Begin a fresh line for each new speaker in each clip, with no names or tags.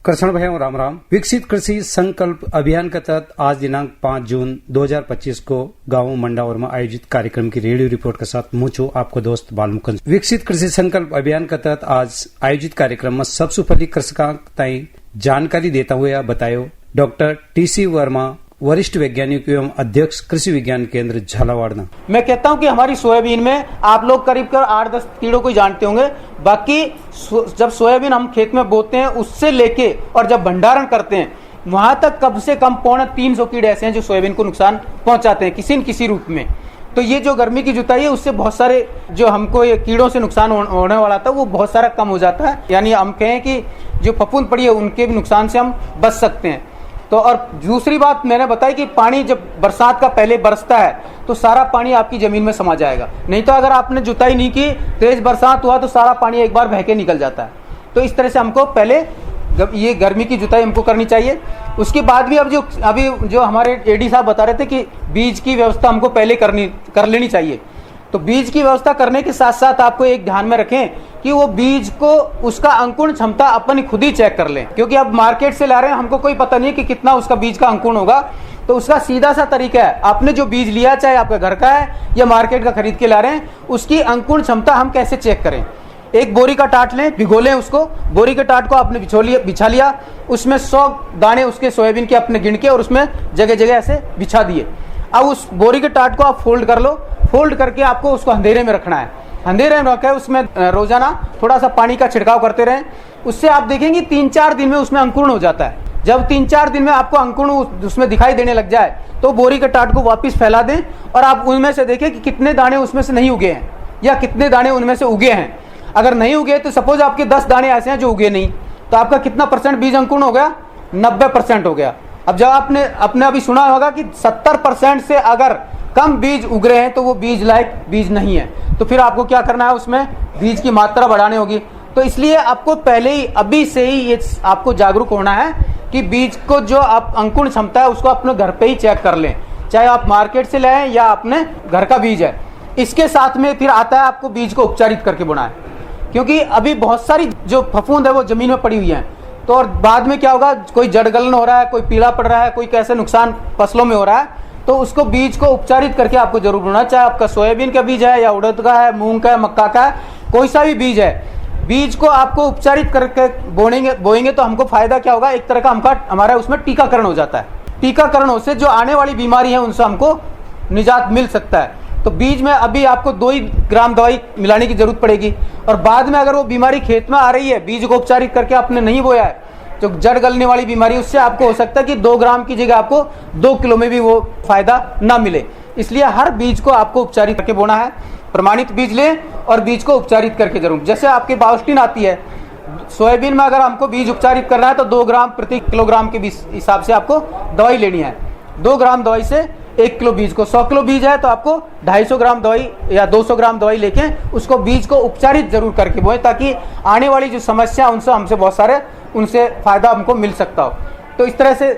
कृष्ण भाई राम राम। विकसित कृषि संकल्प अभियान के तहत आज दिनांक 5 जून 2025 को गांव मंडावर में आयोजित कार्यक्रम की रेडियो रिपोर्ट के साथ मुझू आपको दोस्त बालमुकुंद। विकसित कृषि संकल्प अभियान के तहत आज आयोजित कार्यक्रम में सबसे पहले कृषकों ताई जानकारी देता हुए बतायो डॉक्टर टीसी वर्मा, वरिष्ठ वैज्ञानिक एवं अध्यक्ष कृषि विज्ञान केंद्र झालावाड़।
मैं कहता हूं कि हमारी सोयाबीन में आप लोग करीब 8-10 कीड़ों को ही जानते होंगे। बाकी जब सोयाबीन हम खेत में बोते हैं उससे लेके और जब भंडारण करते हैं वहां तक कम से कम 350 कीड़े ऐसे हैं जो सोयाबीन को नुकसान पहुंचाते हैं किसी न किसी रूप में। तो ये जो गर्मी की जुताई है उससे बहुत सारे जो हमको ये कीड़ों से नुकसान होने वाला था वो बहुत सारा कम हो जाता है। यानी हम कहें कि जो फफूंद पड़ी है उनके भी नुकसान से हम बच सकते हैं। तो और दूसरी बात मैंने बताई कि पानी जब बरसात का पहले बरसता है तो सारा पानी आपकी जमीन में समा जाएगा। नहीं तो अगर आपने जुताई नहीं की, तेज बरसात हुआ तो सारा पानी एक बार बह के निकल जाता है। तो इस तरह से हमको पहले ये गर्मी की जुताई हमको करनी चाहिए। उसके बाद भी अभी जो हमारे एडी साहब बता रहे थे कि बीज की व्यवस्था हमको पहले कर लेनी चाहिए। तो बीज की व्यवस्था करने के साथ साथ आपको एक ध्यान में रखें कि वो बीज को उसका अंकुरण क्षमता अपन खुद ही चेक कर लें, क्योंकि अब मार्केट से ला रहे हैं, हमको कोई पता नहीं कि कितना उसका बीज का अंकुरण होगा। तो उसका सीधा सा तरीका है, आपने जो बीज लिया चाहे आपका घर का है या मार्केट का खरीद के ला रहे हैं, उसकी अंकुरण क्षमता हम कैसे चेक करें। एक बोरी का टाट लें, भिगो लें उसको। बोरी के टाट को आपने बिछा लिया, उसमें 100 दाने उसके सोयाबीन के अपने गिन के और उसमें जगह जगह ऐसे बिछा दिए। अब उस बोरी के टाट को आप फोल्ड कर लो। फोल्ड करके आपको उसको अंधेरे में रखना है। अंधेरे में रखकर उसमें रोजाना थोड़ा सा पानी का छिड़काव करते रहें। उससे आप देखेंगे 3-4 दिन में उसमें अंकुरण हो जाता है। जब 3-4 दिन में आपको अंकुरण उसमें दिखाई देने लग जाए तो बोरी के टाट को वापस फैला दें और आप उनमें से देखें कि कितने दाने उसमें से नहीं उगे हैं या कितने दाने उनमें से उगे हैं। अगर नहीं उगे तो सपोज आपके 10 दाने ऐसे हैं जो उगे नहीं, तो आपका कितना % बीज अंकुरण हो गया? 90% हो गया। अब जब आपने अभी सुना होगा कि 70% से अगर कम बीज उग रहे हैं तो वो बीज लायक बीज नहीं है। तो फिर आपको क्या करना है, उसमें बीज की मात्रा बढ़ानी होगी। तो इसलिए आपको पहले ही अभी से ही ये आपको जागरूक होना है कि बीज को जो आप अंकुरण क्षमता है उसको अपने घर पे ही चेक कर लें, चाहे आप मार्केट से लाएं या अपने घर का बीज है। इसके साथ में फिर आता है आपको बीज को उपचारित करके बोना है, क्योंकि अभी बहुत सारी जो फफूंद है वो जमीन में पड़ी हुई है। तो और बाद में क्या होगा, कोई जड़ गलन हो रहा है, कोई पीला पड़ रहा है, कोई कैसे नुकसान फसलों में हो रहा है, तो उसको बीज को उपचारित करके आपको जरूर बोना। चाहे आपका सोयाबीन का बीज है या उड़द का है, मूंग का है, मक्का का है, कोई सा भी बीज है, बीज को आपको उपचारित करके बोएंगे तो हमको फायदा क्या होगा, एक तरह का हमारा उसमें टीकाकरण हो जाता है। टीकाकरण से जो आने वाली बीमारी है उनसे हमको निजात मिल सकता है। तो बीज में अभी आपको 2 ही ग्राम दवाई मिलाने की जरूरत पड़ेगी और बाद में अगर वो बीमारी खेत में आ रही है, बीज को उपचारित करके आपने नहीं बोया है, जो जड़ गलने वाली बीमारी, उससे आपको हो सकता है कि 2 ग्राम की जगह आपको 2 किलो में भी वो फायदा ना मिले। इसलिए हर बीज को आपको उपचारित करके बोना है। प्रमाणित बीज लें और बीज को उपचारित करके जरूर। जैसे आपकी बाउस्टीन आती है, सोयाबीन में अगर हमको बीज उपचारित करना है तो 2 ग्राम प्रति किलोग्राम के हिसाब से आपको दवाई लेनी है। 2 ग्राम दवाई से 1 किलो बीज को, 100 किलो बीज है तो आपको 250 ग्राम दवाई या 200 ग्राम दवाई लेके उसको बीज को उपचारित जरूर करके बोए, ताकि आने वाली जो समस्या उनसे हमसे बहुत सारे उनसे फायदा हमको मिल सकता हो। तो इस तरह से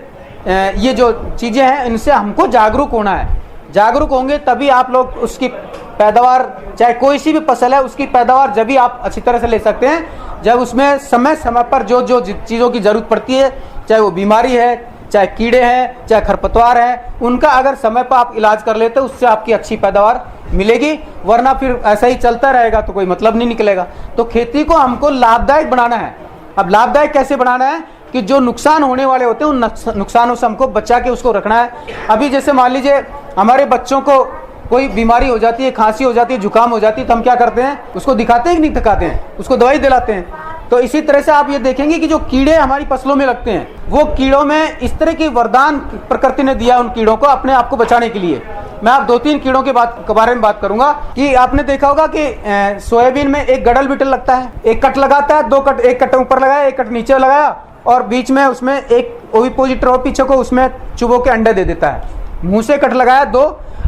ये जो चीजें हैं इनसे हमको जागरूक होना है। जागरूक होंगे तभी आप लोग उसकी पैदावार, चाहे कोई सी भी फसल है, उसकी पैदावार जब भी आप अच्छी तरह से ले सकते हैं जब उसमें समय समय पर जो चीज़ों की जरूरत पड़ती है, चाहे वो बीमारी है, चाहे कीड़े हैं, चाहे खरपतवार हैं, उनका अगर समय पर आप इलाज कर लेते हो उससे आपकी अच्छी पैदावार मिलेगी। वरना फिर ऐसा ही चलता रहेगा तो कोई मतलब नहीं निकलेगा। तो खेती को हमको लाभदायक बनाना है। अब लाभदायक कैसे बनाना है कि जो नुकसान होने वाले होते हैं उन नुकसानों से हमको बचा के उसको रखना है। अभी जैसे मान लीजिए हमारे बच्चों को कोई बीमारी हो जाती है, खांसी हो जाती है, जुकाम हो जाती है, तो हम क्या करते हैं, उसको दिखाते हैं कि नहीं दिखाते हैं, उसको दवाई दिलाते हैं। तो इसी तरह से आप ये देखेंगे कि जो कीड़े हमारी फसलों में लगते हैं, वो कीड़ों में इस तरह की वरदान प्रकृति ने दिया उन कीड़ों को अपने आप को बचाने के लिए। मैं आप 2-3 कीड़ों के बारे में बात करूंगा कि आपने देखा होगा कि सोयाबीन में एक गड़ल बिटल लगता है, एक कट लगाता है, 2 कट, एक कट ऊपर लगाया, एक कट नीचे लगाया और बीच में उसमें एक ओविपोजिटर और पीछे को उसमें चुभों के अंडे दे देता है। मुंह से कट लगाया 2।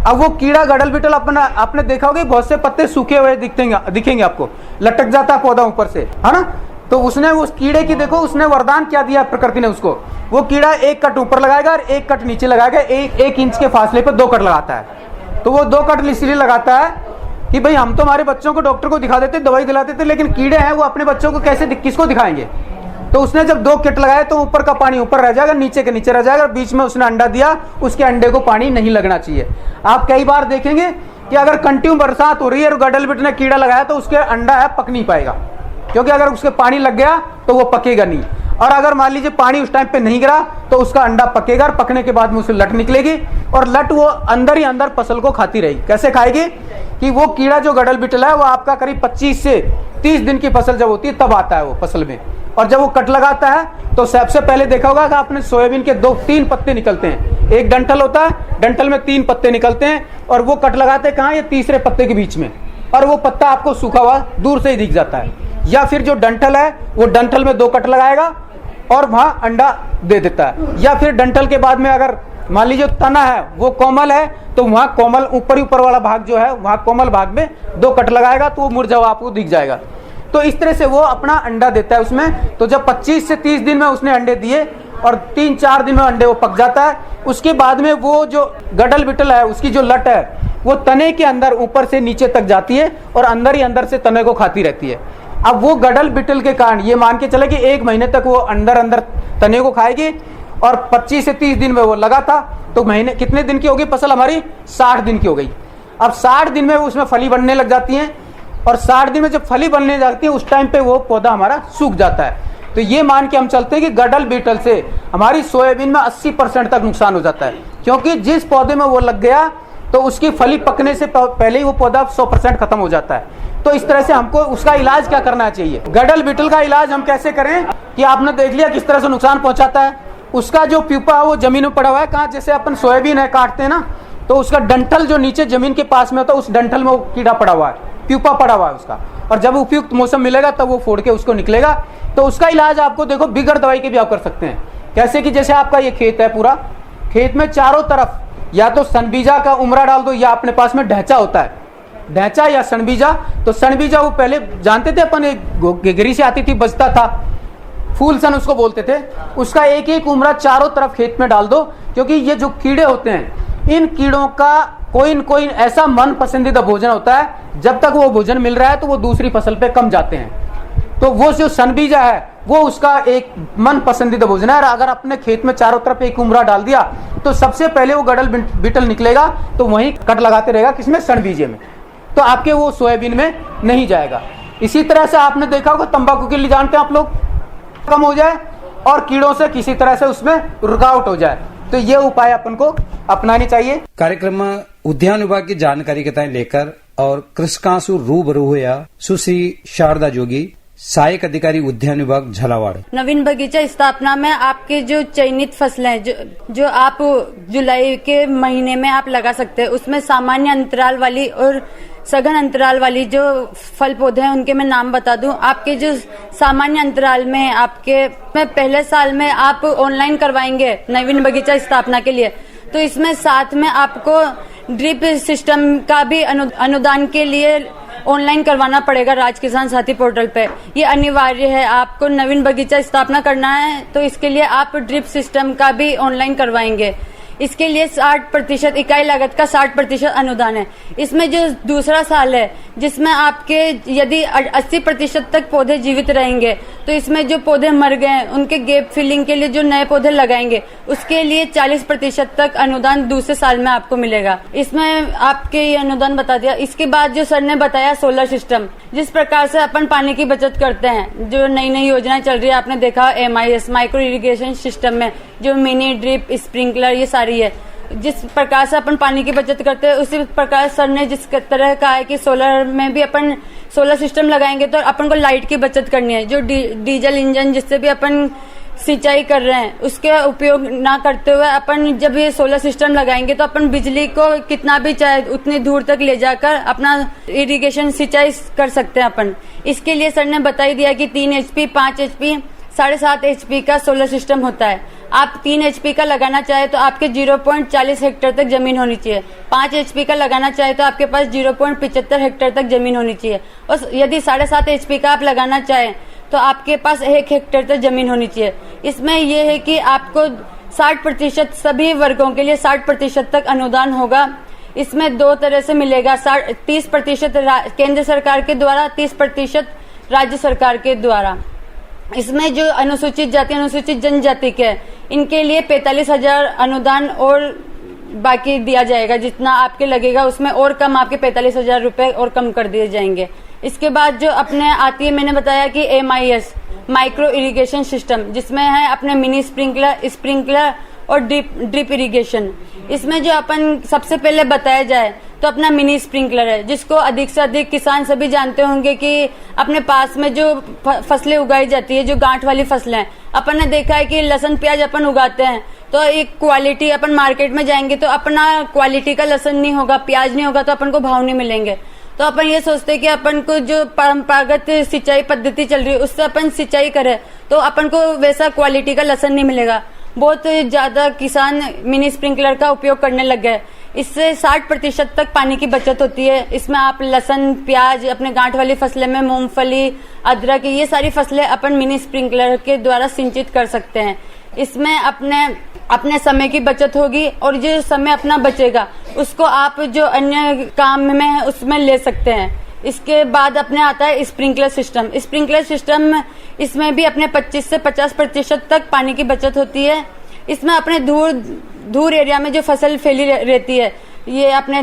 अब वो कीड़ा गड़ल बिटल आपने देखा होगा बहुत से पत्ते सूखे हुए दिखेंगे आपको, लटक जाता है पौधा ऊपर से, है ना। तो उसने उस कीड़े की देखो उसने वरदान क्या दिया प्रकृति ने उसको, वो कीड़ा एक कट ऊपर लगाएगा और एक कट नीचे लगाएगा, 1 इंच के फासले पर 2 कट लगाता है। तो वो 2 कट इसलिए लगाता है कि भाई हम तो हमारे बच्चों को डॉक्टर को दिखा देते, दवाई दिलाते थे, लेकिन कीड़े हैं वो अपने बच्चों को किसको दिखाएंगे। तो उसने जब 2 किट लगाए तो ऊपर का पानी ऊपर रह जाएगा, नीचे के नीचे रह जाएगा, बीच में उसने अंडा दिया, उसके अंडे को पानी नहीं लगना चाहिए। आप कई बार देखेंगे कि अगर कंटिन्यू बरसात हो रही है और गडल बिट ने कीड़ा लगाया तो उसके अंडा है पक नहीं पाएगा, क्योंकि अगर उसके पानी लग गया तो वो पकेगा नहीं। और अगर मान लीजिए पानी उस टाइम पे नहीं गिरा तो उसका अंडा पकेगा, और पकने के बाद में उसे लट निकलेगी, और लट वो अंदर ही अंदर फसल को खाती रहेगी। कैसे खाएगी कि वो कीड़ा जो गडल बिटल है वो आपका करीब 25 से 30 दिन की फसल जब होती है तब आता है वो फसल में। और जब वो कट लगाता है तो सबसे पहले देखा होगा कि आपने सोयाबीन के 2-3 पत्ते निकलते हैं, एक डंठल होता है, डंठल में 3 पत्ते निकलते हैं, और वो कट लगाते हैं कहाँ, ये तीसरे पत्ते के बीच में, और वो पत्ता आपको सूखा हुआ दूर से ही दिख जाता है। या फिर जो डंठल है वो डंठल में 2 कट लगाएगा और वहां अंडा दे देता है। या फिर डंठल के बाद में अगर मान लीजिए तना है वो कोमल है तो वहां कोमल ऊपर वाला भाग जो है वहां कोमल भाग में 2 कट लगाएगा तो वो मुरझा हुआ आपको दिख जाएगा। तो इस तरह से वो अपना अंडा देता है उसमें। तो जब 25 से 30 दिन में उसने अंडे दिए और 3-4 दिन में अंडे वो पक जाता है, उसके बाद में वो जो गडल बिटल है उसकी जो लट है वो तने के अंदर ऊपर से नीचे तक जाती है और अंदर ही अंदर से तने को खाती रहती है। अब वो गडल बिटल के कारण ये मान के चले कि 1 महीने तक वो अंदर तने को खाएगी, और 25 से 30 दिन में वो लगा था तो महीने कितने दिन की होगी फसल हमारी, 60 दिन की हो गई। अब 60 दिन में उसमें फली बनने लग जाती है, और 60 दिन में जब फली बनने जाती है उस टाइम पे वो पौधा हमारा सूख जाता है। तो ये मान के हम चलते हैं कि गडल बीटल से हमारी सोयाबीन में 80% तक नुकसान हो जाता है, क्योंकि जिस पौधे में वो लग गया तो उसकी फली पकने से पहले ही वो पौधा 100% खत्म हो जाता है। तो इस तरह से हमको उसका इलाज क्या करना चाहिए, गडल बीटल का इलाज हम कैसे करें कि आपने देख लिया किस तरह से नुकसान पहुंचाता है। उसका जो प्यूपा है वो जमीन में पड़ा हुआ है, कहाँ जैसे अपन सोयाबीन है काटते हैं ना, तो उसका डंठल जो नीचे जमीन के पास में होता है उस डंठल में वो कीड़ा पड़ा हुआ है, प्यूपा पड़ा हुआ है उसका, और जब उपयुक्त मौसम मिलेगा तब वो फोड़ के उसको निकलेगा। तो उसका इलाज आपको देखो बिगर दवाई के भी आप कर सकते हैं। कैसे कि जैसे आपका ये खेत है, पूरा खेत में चारों तरफ या तो सनबीजा का उमरा डाल दो, या अपने पास में ढैंचा होता है, ढैंचा या सनबीजा। तो सनबीजा वो पहले जानते थे अपन, एक गिरी से आती थी, बजता था, फूल सन उसको बोलते थे, उसका एक एक उमरा चारों तरफ खेत में डाल दो। क्योंकि ये जो कीड़े होते हैं इन कीड़ों का कोई न कोई ऐसा मन पसंदीदा भोजन होता है, जब तक वो भोजन मिल रहा है तो वो दूसरी फसल पे कम जाते हैं। तो वो जो सनबीजा है वो उसका एक मन पसंदीदा भोजन है, और अगर अपने खेत में चारों तरफ एक उमरा डाल दिया तो सबसे पहले वो गडल बीटल निकलेगा, तो वहीं कट लगाते रहेगा, किसमें, सनबीजे में, तो आपके वो सोयाबीन में नहीं जाएगा। इसी तरह से आपने देखा होगा तंबाकू के लिए जानते हैं आप लोग, कम हो जाए और कीड़ों से किसी तरह से उसमें रुकावट हो जाए, तो ये उपाय अपन को अपनानी चाहिए।
कार्यक्रम में उद्यान विभाग की जानकारी के लेकर और कृषकांशु रूबरू हुआ सुश्री शारदा जोगी, सहायक अधिकारी उद्यान विभाग झालावाड़।
नवीन बगीचा स्थापना में आपके जो चयनित फसलें जो आप जुलाई के महीने में आप लगा सकते हैं, उसमें सामान्य अंतराल वाली और सघन अंतराल वाली जो फल पौधे हैं उनके मैं नाम बता दूं। आपके जो सामान्य अंतराल में आपके पहले साल में आप ऑनलाइन करवाएंगे नवीन बगीचा स्थापना के लिए, तो इसमें साथ में आपको ड्रिप सिस्टम का भी अनुदान के लिए ऑनलाइन करवाना पड़ेगा राज किसान साथी पोर्टल पे। ये अनिवार्य है, आपको नवीन बगीचा स्थापना करना है तो इसके लिए आप ड्रिप सिस्टम का भी ऑनलाइन करवाएंगे। इसके लिए 60% इकाई लागत का 60% अनुदान है। इसमें जो दूसरा साल है जिसमें आपके यदि 80% तक पौधे जीवित रहेंगे, तो इसमें जो पौधे मर गए हैं उनके गैप फिलिंग के लिए जो नए पौधे लगाएंगे उसके लिए 40% तक अनुदान दूसरे साल में आपको मिलेगा। इसमें आपके ये अनुदान बता दिया। इसके बाद जो सर ने बताया सोलर सिस्टम, जिस प्रकार से अपन पानी की बचत करते हैं, जो नई नई योजनाएं चल रही है, आपने देखा MIS माइक्रो इरिगेशन सिस्टम में जो मिनी ड्रिप स्प्रिंकलर ये सारी है, जिस प्रकार से अपन पानी की बचत करते हैं उसी प्रकार सर ने जिस तरह कहा है कि सोलर में भी अपन सोलर सिस्टम लगाएंगे तो अपन को लाइट की बचत करनी है। जो डीजल इंजन जिससे भी अपन सिंचाई कर रहे हैं उसके उपयोग ना करते हुए अपन जब ये सोलर सिस्टम लगाएंगे तो अपन बिजली को कितना भी चाहे उतनी दूर तक ले जाकर अपना इरिगेशन सिंचाई कर सकते हैं अपन। इसके लिए सर ने बता ही दिया कि 3 HP, 5 HP, 7.5 HP का सोलर सिस्टम होता है। आप 3 HP का लगाना चाहे तो आपके 0.40 हेक्टेयर तक जमीन होनी चाहिए। 5 HP का लगाना चाहे तो आपके पास 0.75 हेक्टेयर तक जमीन होनी चाहिए। और यदि 7.5 HP का आप लगाना चाहें तो आपके पास 1 हेक्टेयर तक जमीन होनी चाहिए। इसमें यह है कि आपको 60% सभी वर्गों के लिए 60% तक अनुदान होगा। इसमें 2 तरह से मिलेगा, 30% केंद्र सरकार के द्वारा, 30% राज्य सरकार के द्वारा। इसमें जो अनुसूचित जाति अनुसूचित जनजाति के हैं, इनके लिए 45,000 अनुदान और बाकी दिया जाएगा। जितना आपके लगेगा उसमें और कम, आपके 45,000 रुपए और कम कर दिए जाएंगे। इसके बाद जो अपने आती है, मैंने बताया कि MIS माइक्रो इरिगेशन सिस्टम, जिसमें है अपने मिनी स्प्रिंकलर और ड्रिप इरिगेशन। इसमें जो अपन सबसे पहले बताया जाए तो अपना मिनी स्प्रिंकलर है, जिसको अधिक से अधिक किसान सभी जानते होंगे कि अपने पास में जो फसलें उगाई जाती है, जो गांठ वाली फसलें, अपन ने देखा है कि लहसुन प्याज अपन उगाते हैं तो एक क्वालिटी, अपन मार्केट में जाएंगे तो अपना क्वालिटी का लहसुन नहीं होगा, प्याज नहीं होगा तो अपन को भाव नहीं मिलेंगे। तो अपन ये सोचते हैं कि अपन को जो परंपरागत सिंचाई पद्धति चल रही है उससे अपन सिंचाई करें तो अपन को वैसा क्वालिटी का लहसुन नहीं मिलेगा। बहुत ज्यादा किसान मिनी स्प्रिंकलर का उपयोग करने लग गए। इससे 60% तक पानी की बचत होती है। इसमें आप लहसुन प्याज, अपने गांठ वाली फसलें में मूंगफली, अदरक, ये सारी फसलें अपन मिनी स्प्रिंकलर के द्वारा सिंचित कर सकते हैं। इसमें अपने समय की बचत होगी और जो समय अपना बचेगा उसको आप जो अन्य काम में है उसमें ले सकते हैं। इसके बाद अपने आता है स्प्रिंकलर सिस्टम। स्प्रिंकलर सिस्टम, इसमें भी अपने 25 से 50% तक पानी की बचत होती है। इसमें अपने दूर एरिया में जो फसल फैली रहती है, ये अपने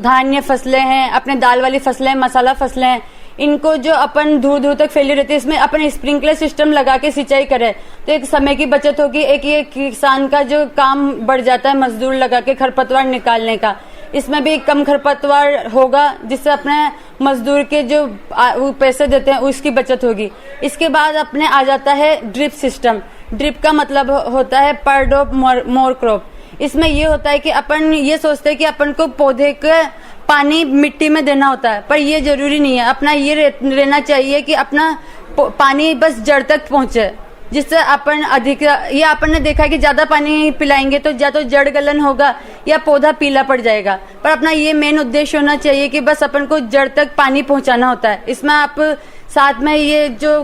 धान्य फसलें हैं, अपने दाल वाली फसलें, मसाला फसलें हैं, इनको जो अपन दूर तक फैली रहती है, इसमें अपन स्प्रिंकलर सिस्टम लगा के सिंचाई करें तो एक समय की बचत होगी। एक ये किसान का जो काम बढ़ जाता है मजदूर लगा के खरपतवार निकालने का, इसमें भी कम खरपतवार होगा, जिससे अपने मजदूर के जो पैसे देते हैं उसकी बचत होगी। इसके बाद अपने आ जाता है ड्रिप सिस्टम। ड्रिप का मतलब होता है पर ड्रॉप मोर क्रॉप। इसमें ये होता है कि अपन ये सोचते हैं कि अपन को पौधे का पानी मिट्टी में देना होता है, पर ये जरूरी नहीं है। अपना ये रहना चाहिए कि अपना पानी बस जड़ तक पहुंचे, जिससे अपन अधिक, ये अपन ने देखा है कि ज्यादा पानी पिलाएंगे तो या तो जड़ गलन होगा या पौधा पीला पड़ जाएगा। पर अपना ये मेन उद्देश्य होना चाहिए कि बस अपन को जड़ तक पानी पहुंचाना होता है। इसमें आप साथ में ये जो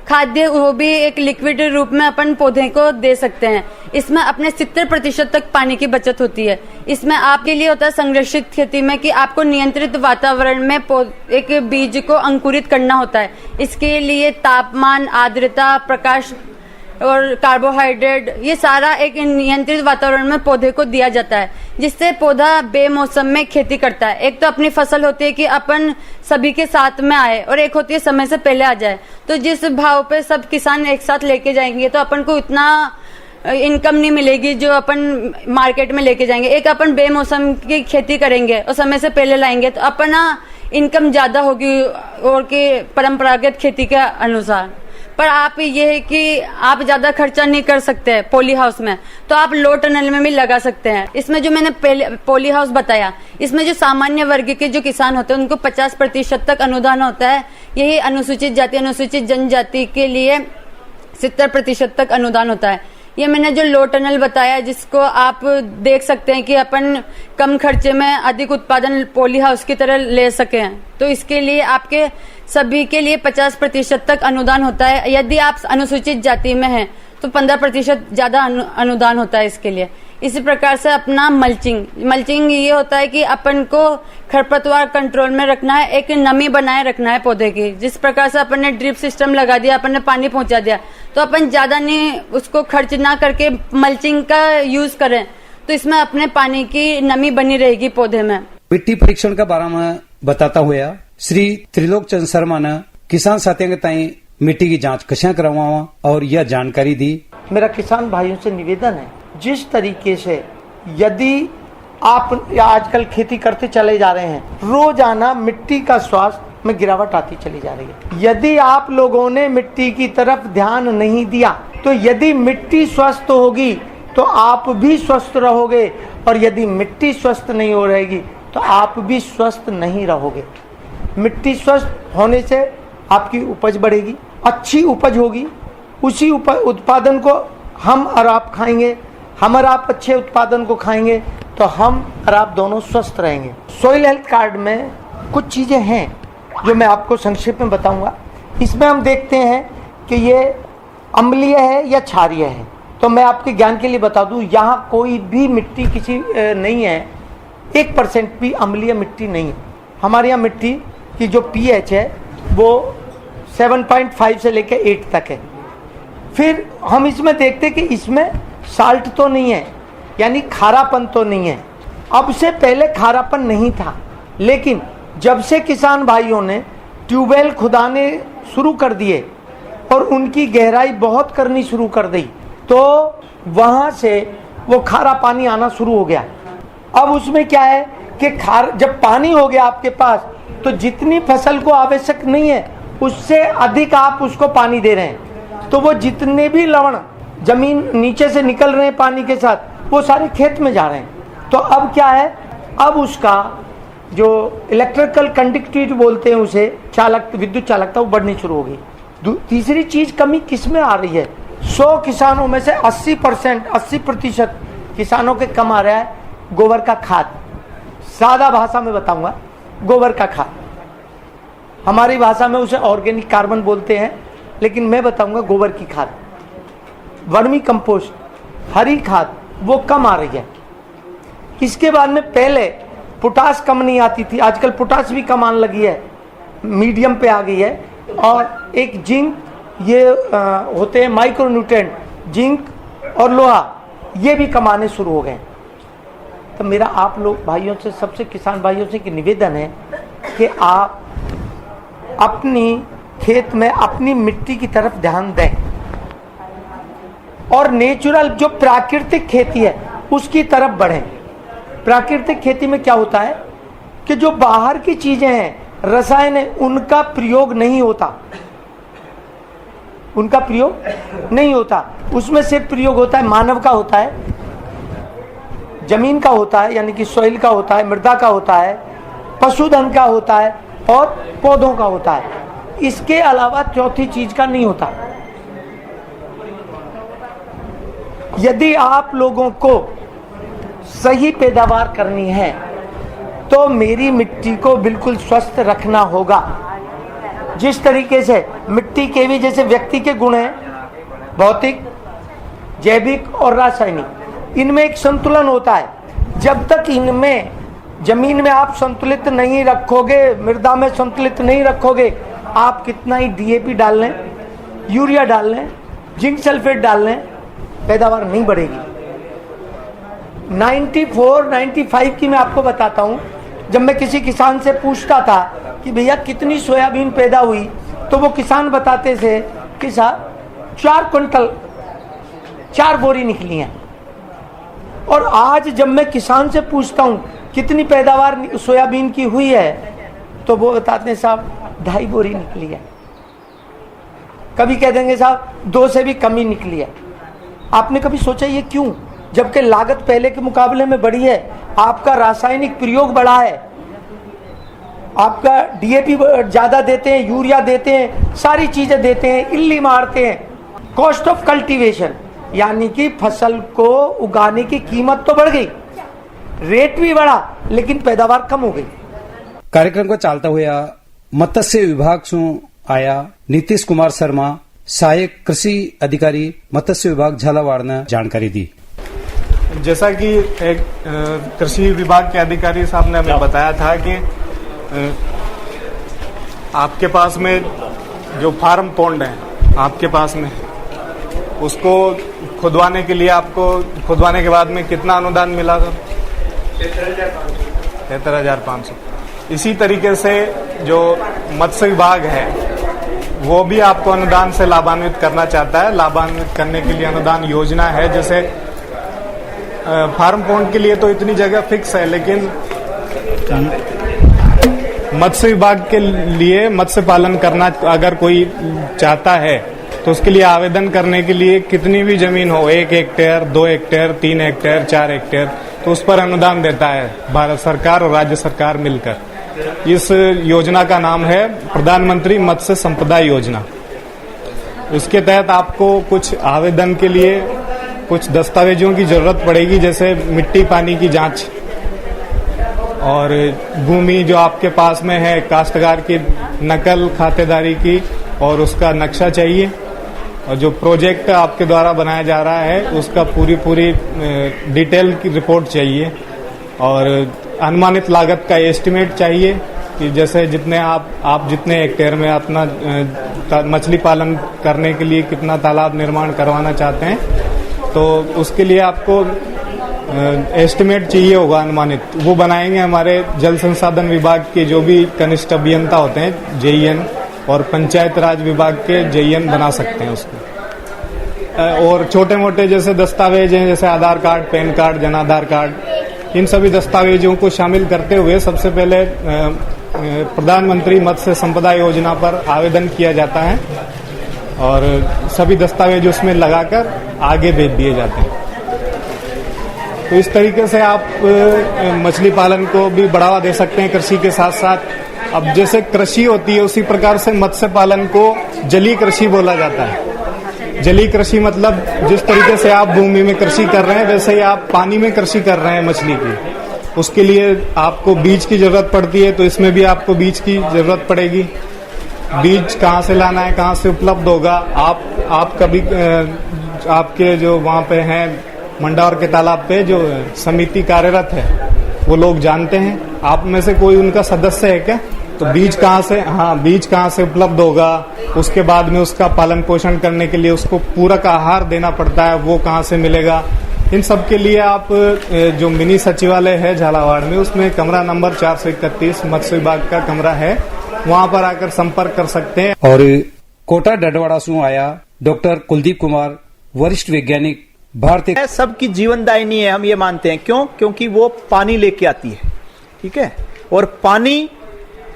खाद्य वो भी एक लिक्विड रूप में अपन पौधे को दे सकते हैं। इसमें अपने 70% तक पानी की बचत होती है। इसमें आपके लिए होता है संरक्षित खेती में कि आपको नियंत्रित वातावरण में एक बीज को अंकुरित करना होता है। इसके लिए तापमान, आर्द्रता, प्रकाश और कार्बोहाइड्रेट, ये सारा एक नियंत्रित वातावरण में पौधे को दिया जाता है, जिससे पौधा बेमौसम में खेती करता है। एक तो अपनी फसल होती है कि अपन सभी के साथ में आए, और एक होती है समय से पहले आ जाए। तो जिस भाव पे सब किसान एक साथ लेके जाएंगे तो अपन को इतना इनकम नहीं मिलेगी जो अपन मार्केट में लेके जाएंगे। एक अपन बेमौसम की खेती करेंगे और समय से पहले लाएंगे तो अपना इनकम ज्यादा होगी और की परंपरागत खेती के अनुसार। पर आप ये है कि आप ज्यादा खर्चा नहीं कर सकते पॉली हाउस में, तो आप लो टनल में भी लगा सकते हैं। इसमें जो मैंने पहले पॉली हाउस बताया, इसमें जो सामान्य वर्ग के जो किसान होते हैं उनको 50% तक अनुदान होता है। यही अनुसूचित जाति अनुसूचित जनजाति के लिए 70% तक अनुदान होता है। ये मैंने जो लो टनल बताया, जिसको आप देख सकते हैं कि अपन कम खर्चे में अधिक उत्पादन पॉली हाउस की तरह ले सकें, तो इसके लिए आपके सभी के लिए 50% तक अनुदान होता है। यदि आप अनुसूचित जाति में हैं तो 15% ज्यादा अनुदान होता है इसके लिए। इसी प्रकार से अपना मल्चिंग ये होता है कि अपन को खरपतवार कंट्रोल में रखना है, एक नमी बनाए रखना है पौधे की। जिस प्रकार से अपन ने ड्रिप सिस्टम लगा दिया, अपन ने पानी पहुंचा दिया, तो अपन ज्यादा नहीं उसको खर्च ना करके मल्चिंग का यूज करें, तो इसमें अपने पानी की नमी बनी रहेगी पौधे में।
मिट्टी परीक्षण का बारे में बताता हुआ श्री त्रिलोक चंद शर्मा ने किसान साथियों के ताई मिट्टी की जांच कशा करवावा और यह जानकारी दी।
मेरा किसान भाइयों से निवेदन है, जिस तरीके से यदि आप आजकल खेती करते चले जा रहे हैं, रोजाना मिट्टी का स्वास्थ्य में गिरावट आती चली जा रही है। यदि आप लोगों ने मिट्टी की तरफ ध्यान नहीं दिया, तो यदि मिट्टी स्वस्थ होगी तो आप भी स्वस्थ रहोगे, और यदि मिट्टी स्वस्थ नहीं हो रहेगी तो आप भी स्वस्थ नहीं रहोगे। मिट्टी स्वस्थ होने से आपकी उपज बढ़ेगी, अच्छी उपज होगी, उसी उत्पादन को हम और आप खाएंगे, हम और आप अच्छे उत्पादन को खाएंगे तो हम और आप दोनों स्वस्थ रहेंगे। सॉइल हेल्थ कार्ड में कुछ चीज़ें हैं जो मैं आपको संक्षेप में बताऊंगा। इसमें हम देखते हैं कि ये अम्लीय है या क्षारीय है। तो मैं आपके ज्ञान के लिए बता दूं, यहाँ कोई भी मिट्टी किसी नहीं है, 1% भी अम्लीय मिट्टी नहीं है। हमारे यहाँ मिट्टी की जो pH है वो 7.5 से लेके 8 तक है। फिर हम इसमें देखते कि इसमें साल्ट तो नहीं है, यानी खारापन तो नहीं है। अब से पहले खारापन नहीं था, लेकिन जब से किसान भाइयों ने ट्यूबवेल खुदाने शुरू कर दिए और उनकी गहराई बहुत करनी शुरू कर दी, तो वहां से वो खारा पानी आना शुरू हो गया। अब उसमें क्या है कि जब पानी हो गया आपके पास, तो जितनी फसल को आवश्यक नहीं है उससे अधिक आप उसको पानी दे रहे हैं, तो वो जितने भी लवण जमीन नीचे से निकल रहे हैं पानी के साथ, वो सारे खेत में जा रहे हैं। तो अब क्या है, अब उसका जो इलेक्ट्रिकल कंडक्टिविटी बोलते हैं उसे, विद्युत चालकता, वो बढ़नी शुरू हो गई। तीसरी चीज कमी किस में आ रही है, 100 किसानों में से 80% किसानों के कम आ रहा है गोबर का खाद। सादा भाषा में बताऊंगा, गोबर का खाद, हमारी भाषा में उसे ऑर्गेनिक कार्बन बोलते हैं, लेकिन मैं बताऊंगा गोबर की खाद, वर्मी कंपोस्ट, हरी खाद, वो कम आ रही है। इसके बाद में पहले पोटास कम नहीं आती थी, आजकल पोटास भी कम आने लगी है, मीडियम पे आ गई है। और एक जिंक, ये होते हैं माइक्रोन्यूट्रिएंट, जिंक और लोहा, ये भी कम आने शुरू हो गए। तो मेरा आप लोग भाइयों से, सबसे किसान भाइयों से कि निवेदन है कि आप अपनी खेत में अपनी मिट्टी की तरफ ध्यान दें और नेचुरल जो प्राकृतिक खेती है उसकी तरफ बढ़ें। प्राकृतिक खेती में क्या होता है कि जो बाहर की चीजें हैं, रसायन है, उनका प्रयोग नहीं होता, उनका प्रयोग नहीं होता। उसमें सिर्फ प्रयोग होता है मानव का, होता है जमीन का, होता है यानी कि सॉइल का होता है, मृदा का होता है, पशुधन का होता है और पौधों का होता है। इसके अलावा चौथी चीज का नहीं होता। यदि आप लोगों को सही पैदावार करनी है तो मेरी मिट्टी को बिल्कुल स्वस्थ रखना होगा। जिस तरीके से मिट्टी के भी जैसे व्यक्ति के गुण हैं, भौतिक, जैविक और रासायनिक, इनमें एक संतुलन होता है। जब तक इनमें जमीन में आप संतुलित नहीं रखोगे, मृदा में संतुलित नहीं रखोगे, आप कितना ही डीएपी डाल लें, यूरिया डाल लें, जिंक सल्फेट डाल लें, पैदावार नहीं बढ़ेगी। 94-95 की मैं आपको बताता हूं, जब मैं किसी किसान से पूछता था कि भैया कितनी सोयाबीन पैदा हुई, तो वो किसान बताते थे कि साहब 4 क्विंटल, 4 बोरी निकली हैं। और आज जब मैं किसान से पूछता हूं कितनी पैदावार सोयाबीन की हुई है, तो वो बताते हैं साहब 2.5 बोरी निकली है। कभी कह देंगे साहब 2 से भी कम ही निकली है। आपने कभी सोचा ये क्यों? जबकि लागत पहले के मुकाबले में बढ़ी है, आपका रासायनिक प्रयोग बढ़ा है, आपका डीएपी ज्यादा देते हैं, यूरिया देते हैं, सारी चीजें देते हैं, इल्ली मारते हैं। कॉस्ट ऑफ कल्टीवेशन यानी कि फसल को उगाने की कीमत तो बढ़ गई, रेट भी बढ़ा, लेकिन पैदावार कम हो गई।
कार्यक्रम को चालता हुआ मत्स्य विभाग से आया नीतीश कुमार शर्मा, सहायक कृषि अधिकारी मत्स्य विभाग झालावाड़ ने जानकारी दी।
जैसा कि एक कृषि विभाग के अधिकारी साहब ने हमें बताया था कि आपके पास में जो फार्म पॉन्ड है आपके पास में, उसको खुदवाने के लिए आपको खुदवाने के बाद में कितना अनुदान मिला था? 73,500। इसी तरीके से जो मत्स्य विभाग है वो भी आपको अनुदान से लाभान्वित करना चाहता है। लाभान्वित करने के लिए अनुदान योजना है, जैसे फार्म पॉन्ड के लिए तो इतनी जगह फिक्स है, लेकिन मत्स्य विभाग के लिए मत्स्य पालन करना अगर कोई चाहता है तो उसके लिए आवेदन करने के लिए कितनी भी जमीन हो, 1 हेक्टेयर, 2 हेक्टेयर, 3 हेक्टेयर, 4 हेक्टेयर, तो उस पर अनुदान देता है भारत सरकार और राज्य सरकार मिलकर। इस योजना का नाम है प्रधानमंत्री मत्स्य संपदा योजना। इसके तहत आपको कुछ आवेदन के लिए कुछ दस्तावेजों की जरूरत पड़ेगी, जैसे मिट्टी पानी की जांच, और भूमि जो आपके पास में है काश्तकार की नकल खातेदारी की, और उसका नक्शा चाहिए, और जो प्रोजेक्ट आपके द्वारा बनाया जा रहा है उसका पूरी डिटेल की रिपोर्ट चाहिए, और अनुमानित लागत का एस्टिमेट चाहिए, कि जैसे जितने आप जितने हेक्टेयर में अपना मछली पालन करने के लिए कितना तालाब निर्माण करवाना चाहते हैं, तो उसके लिए आपको एस्टिमेट चाहिए होगा अनुमानित, वो बनाएंगे हमारे जल संसाधन विभाग के जो भी कनिष्ठ अभियंता होते हैं जेईएन, और पंचायत राज विभाग के जेईएन बना सकते हैं उसको। और छोटे मोटे जैसे दस्तावेज हैं, जैसे आधार card, pan card, Jan Aadhaar card, इन सभी दस्तावेजों को शामिल करते हुए सबसे पहले प्रधानमंत्री मत्स्य संपदा योजना पर आवेदन किया जाता है और सभी दस्तावेज उसमें लगाकर आगे भेज दिए जाते हैं। तो इस तरीके से आप मछली पालन को भी बढ़ावा दे सकते हैं कृषि के साथ साथ। अब जैसे कृषि होती है उसी प्रकार से मत्स्य पालन को जलीय कृषि बोला जाता है। जलीय कृषि मतलब जिस तरीके से आप भूमि में कृषि कर रहे हैं वैसे ही आप पानी में कृषि कर रहे हैं मछली की। उसके लिए आपको बीज की जरूरत पड़ती है, तो इसमें भी आपको बीज की जरूरत पड़ेगी। बीज कहाँ से लाना है, कहाँ से उपलब्ध होगा, आप कभी आपके जो वहाँ पे हैं मंडावर के तालाब पे जो समिति कार्यरत है वो लोग जानते हैं। आप में से कोई उनका सदस्य है क्या? तो बीज कहाँ से उपलब्ध होगा, उसके बाद में उसका पालन पोषण करने के लिए उसको पूरक आहार देना पड़ता है, वो कहाँ से मिलेगा। इन सब के लिए आप जो मिनी सचिवालय है झालावाड़ में, उसमें कमरा नंबर 431 मत्स्य विभाग का कमरा है, वहाँ पर आकर संपर्क कर सकते हैं।
और कोटा डडवाड़ा से आया डॉक्टर कुलदीप कुमार, वरिष्ठ वैज्ञानिक, भारतीय।
सबकी जीवनदायिनी है, हम ये मानते हैं। क्यों? क्योंकि वो पानी लेके आती है, ठीक है। और पानी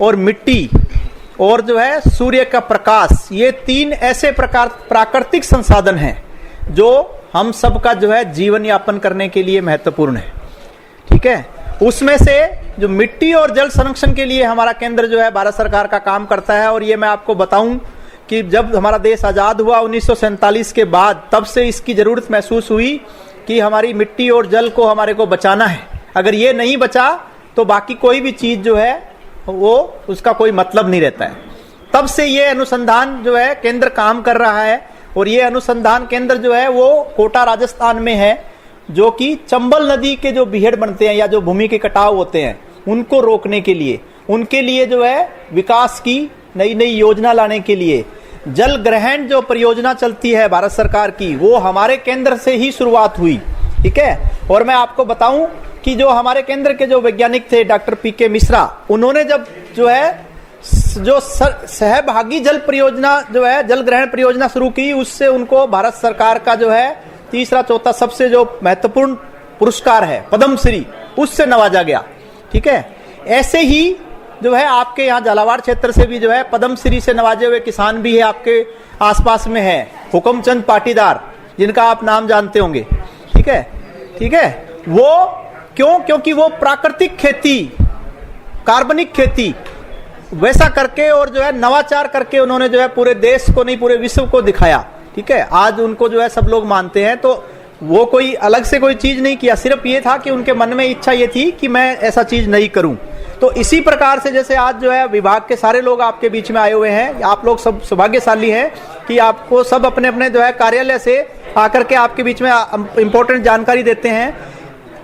और मिट्टी और जो है सूर्य का प्रकाश, ये तीन ऐसे प्रकार प्राकृतिक संसाधन हैं जो हम सबका जो है जीवन यापन करने के लिए महत्वपूर्ण है, ठीक है। उसमें से जो मिट्टी और जल संरक्षण के लिए हमारा केंद्र जो है भारत सरकार का काम करता है। और ये मैं आपको बताऊं कि जब हमारा देश आजाद हुआ 1947 के बाद, तब से इसकी जरूरत महसूस हुई कि हमारी मिट्टी और जल को हमारे को बचाना है। अगर ये नहीं बचा तो बाकी कोई भी चीज जो है वो उसका कोई मतलब नहीं रहता है। तब से ये अनुसंधान जो है केंद्र काम कर रहा है। और ये अनुसंधान केंद्र जो है वो कोटा राजस्थान में है, जो कि चंबल नदी के जो बीहड़ बनते हैं या जो भूमि के कटाव होते हैं उनको रोकने के लिए, उनके लिए जो है विकास की नई नई योजना लाने के लिए जल ग्रहण जो परियोजना चलती है भारत सरकार की, वो हमारे केंद्र से ही शुरुआत हुई, ठीक है। और मैं आपको बताऊं कि जो हमारे केंद्र के जो वैज्ञानिक थे डॉक्टर पीके मिश्रा, उन्होंने जब जो है जो सहभागी जल परियोजना जो है जल ग्रहण परियोजना शुरू की, उससे उनको भारत सरकार का जो है तीसरा चौथा सबसे जो महत्वपूर्ण पुरस्कार है पद्म श्री, उससे नवाजा गया, ठीक है। ऐसे ही जो है आपके यहाँ झालावाड़ क्षेत्र से भी जो है पद्म श्री से नवाजे हुए किसान भी है, आपके आसपास में है हुक्मचंद पाटीदार, जिनका आप नाम जानते होंगे, ठीक है, ठीक है। वो क्यों? क्योंकि वो प्राकृतिक खेती, कार्बनिक खेती वैसा करके और जो है नवाचार करके उन्होंने जो है पूरे देश को नहीं पूरे विश्व को दिखाया, ठीक है। आज उनको जो है सब लोग मानते हैं। तो वो कोई अलग से कोई चीज नहीं किया, सिर्फ ये था कि उनके मन में इच्छा ये थी कि मैं ऐसा चीज नहीं करूं। तो इसी प्रकार से जैसे आज जो है विभाग के सारे लोग आपके बीच में आए हुए हैं, आप लोग सब सौभाग्यशाली हैं कि आपको सब अपने अपने जो है कार्यालय से आकर के आपके बीच में इंपॉर्टेंट जानकारी देते हैं।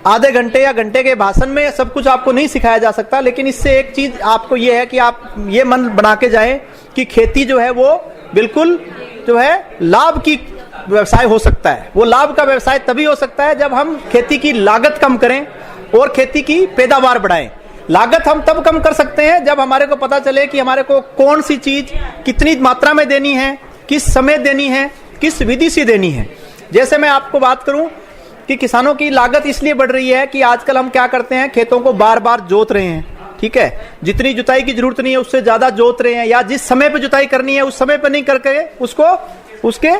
आधे घंटे या घंटे के भाषण में सब कुछ आपको नहीं सिखाया जा सकता, लेकिन इससे एक चीज आपको ये है कि आप ये मन बना के जाएं कि खेती जो है वो बिल्कुल जो है लाभ की व्यवसाय हो सकता है। वो लाभ का व्यवसाय तभी हो सकता है जब हम खेती की लागत कम करें और खेती की पैदावार बढ़ाएं। लागत हम तब कम कर सकते हैं जब हमारे को पता चले कि हमारे को कौन सी चीज कितनी मात्रा में देनी है, किस समय देनी है, किस विधि से देनी है। जैसे मैं आपको बात करूं कि किसानों की लागत इसलिए बढ़ रही है कि आजकल हम क्या करते हैं, खेतों को बार बार जोत रहे हैं, ठीक है। जितनी जुताई की जरूरत नहीं है उससे ज्यादा जोत रहे हैं, या जिस समय पे जुताई करनी है उस समय पे नहीं करके उसको उसके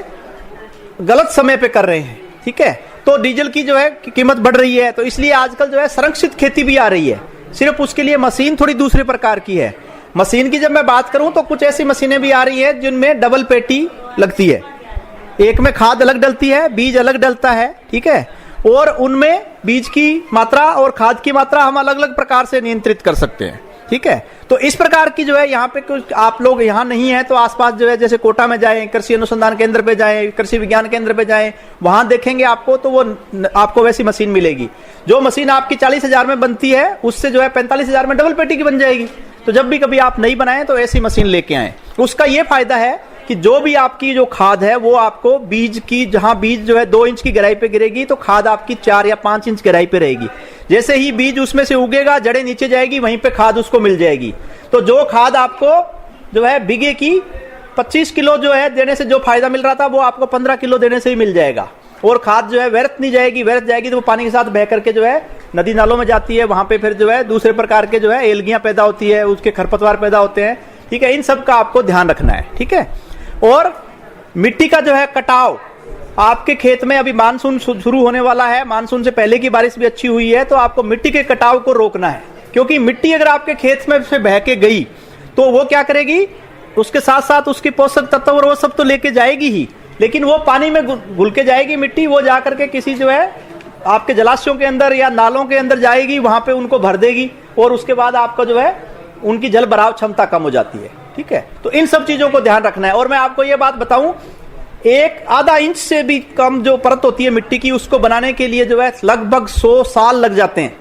गलत समय पे कर रहे हैं, ठीक है। तो डीजल की जो है कीमत बढ़ रही है, तो इसलिए आजकल जो है संरक्षित खेती भी आ रही है। सिर्फ उसके लिए मशीन थोड़ी दूसरे प्रकार की है। मशीन की जब मैं बात करूं तो कुछ ऐसी मशीनें भी आ रही है जिनमें डबल पेटी लगती है, एक में खाद अलग डलती है, बीज अलग डलता है, ठीक है। और उनमें बीज की मात्रा और खाद की मात्रा हम अलग अलग प्रकार से नियंत्रित कर सकते हैं, ठीक है। तो इस प्रकार की जो है यहाँ पे कुछ आप लोग यहाँ नहीं है तो आसपास जो है जैसे कोटा में जाएं, कृषि अनुसंधान केंद्र पे जाएं, कृषि विज्ञान केंद्र पे जाएं, वहां देखेंगे आपको तो वो आपको वैसी मशीन मिलेगी। जो मशीन आपकी 40,000 में बनती है उससे जो है 45,000 में डबल पेटी की बन जाएगी, तो जब भी कभी आप नहीं बनाएं तो ऐसी मशीन लेके आएं। उसका ये फायदा है कि जो भी आपकी जो खाद है वो आपको बीज की, जहां बीज जो है 2 इंच की गहराई पे गिरेगी तो खाद आपकी 4 या 5 इंच गहराई पे रहेगी। जैसे ही बीज उसमें से उगेगा, जड़ें नीचे जाएगी, वहीं पे खाद उसको मिल जाएगी। तो जो खाद आपको जो है बीघे की 25 किलो जो है देने से जो फायदा मिल रहा था वो आपको 15 किलो देने से ही मिल जाएगा। और खाद जो है व्यर्थ नहीं जाएगी, व्यर्थ जाएगी तो वो पानी के साथ बह करके जो है नदी नालों में जाती है, वहां पे फिर जो है दूसरे प्रकार के जो है एलगियां पैदा होती है, उसके खरपतवार पैदा होते हैं। ठीक है, इन सब का आपको ध्यान रखना है। ठीक है, और मिट्टी का जो है कटाव, आपके खेत में अभी मानसून शुरू होने वाला है, मानसून से पहले की बारिश भी अच्छी हुई है, तो आपको मिट्टी के कटाव को रोकना है। क्योंकि मिट्टी अगर आपके खेत में से बह के गई तो वो क्या करेगी, उसके साथ साथ उसकी पोषक तत्व और वो सब तो लेके जाएगी ही, लेकिन वो पानी में घुल के जाएगी मिट्टी, वो जाकर के किसी जो है आपके जलाशयों के अंदर या नालों के अंदर जाएगी, वहां पे उनको भर देगी और उसके बाद आपका जो है उनकी जल भराव क्षमता कम हो जाती है। ठीक है, तो इन सब चीजों को ध्यान रखना है। और मैं आपको ये बात बताऊं, एक आधा इंच से भी कम जो परत होती है मिट्टी की, उसको बनाने के लिए जो है लगभग 100 साल लग जाते हैं।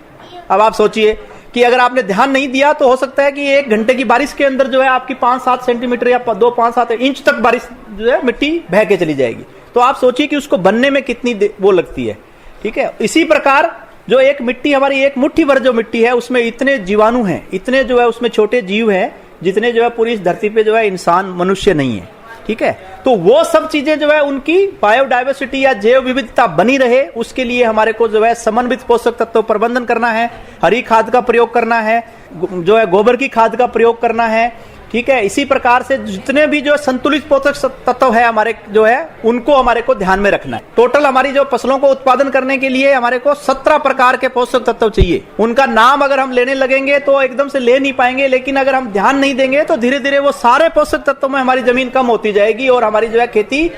अब आप सोचिए कि अगर आपने ध्यान नहीं दिया तो हो सकता है कि 1 घंटे की बारिश के अंदर जो है आपकी 5-7 सेंटीमीटर या 2-5-7 इंच तक बारिश जो है मिट्टी बह के चली जाएगी। तो आप सोचिए कि उसको बनने में कितनी वो लगती है। ठीक है, इसी प्रकार जो एक मिट्टी हमारी, एक मुट्ठी भर जो मिट्टी है, उसमें इतने जीवाणु हैं, इतने जो है उसमें छोटे जीव हैं, जितने जो है पूरी इस धरती पे जो है इंसान मनुष्य नहीं है। ठीक है, तो वो सब चीजें जो है उनकी बायोडायवर्सिटी या जैव विविधता बनी रहे, उसके लिए हमारे को जो है समन्वित पोषक तत्व प्रबंधन करना है, हरी खाद का प्रयोग करना है, जो है गोबर की खाद का प्रयोग करना है। ठीक है, इसी प्रकार से जितने भी जो संतुलित पोषक तत्व है हमारे जो है उनको हमारे को ध्यान में रखना है। टोटल हमारी जो फसलों को उत्पादन करने के लिए हमारे को 17 प्रकार के पोषक तत्व चाहिए। उनका नाम अगर हम लेने लगेंगे तो एकदम से ले नहीं पाएंगे, लेकिन अगर हम ध्यान नहीं देंगे तो धीरे धीरे वो सारे पोषक तत्वों में हमारी जमीन कम होती जाएगी और हमारी जो है खेती,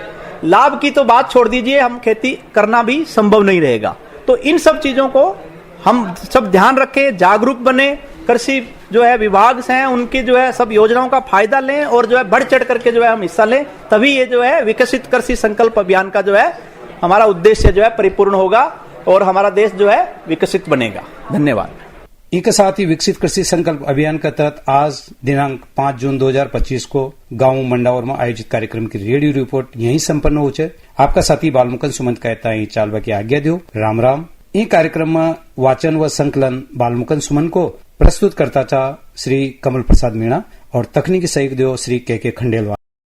लाभ की तो बात छोड़ दीजिए, हम खेती करना भी संभव नहीं रहेगा। तो इन सब चीजों को हम सब ध्यान रखें, जागरूक बने, कृषि जो है विभाग से हैं उनकी जो है सब योजनाओं का फायदा लें और जो है बढ़ चढ़ करके जो है हम हिस्सा लें, तभी ये जो है विकसित कृषि संकल्प अभियान का जो है हमारा उद्देश्य जो है परिपूर्ण होगा और हमारा देश जो है विकसित बनेगा। धन्यवाद।
इसके साथ ही विकसित कृषि संकल्प अभियान के तहत आज दिनांक 5 जून 2025 को गांव मंडावर में आयोजित कार्यक्रम की रेडियो रिपोर्ट यहीं संपन्न हो छे। आपका साथी बालमुकुंद सुमंत कहता है चालवा की आज्ञा दो। राम राम। ई कार्यक्रम में वाचन व संकलन बालमुकुंद सुमन को प्रस्तुत करता था श्री कमल प्रसाद मीणा और तकनीकी सहयोग दो श्री के खंडेलवाल।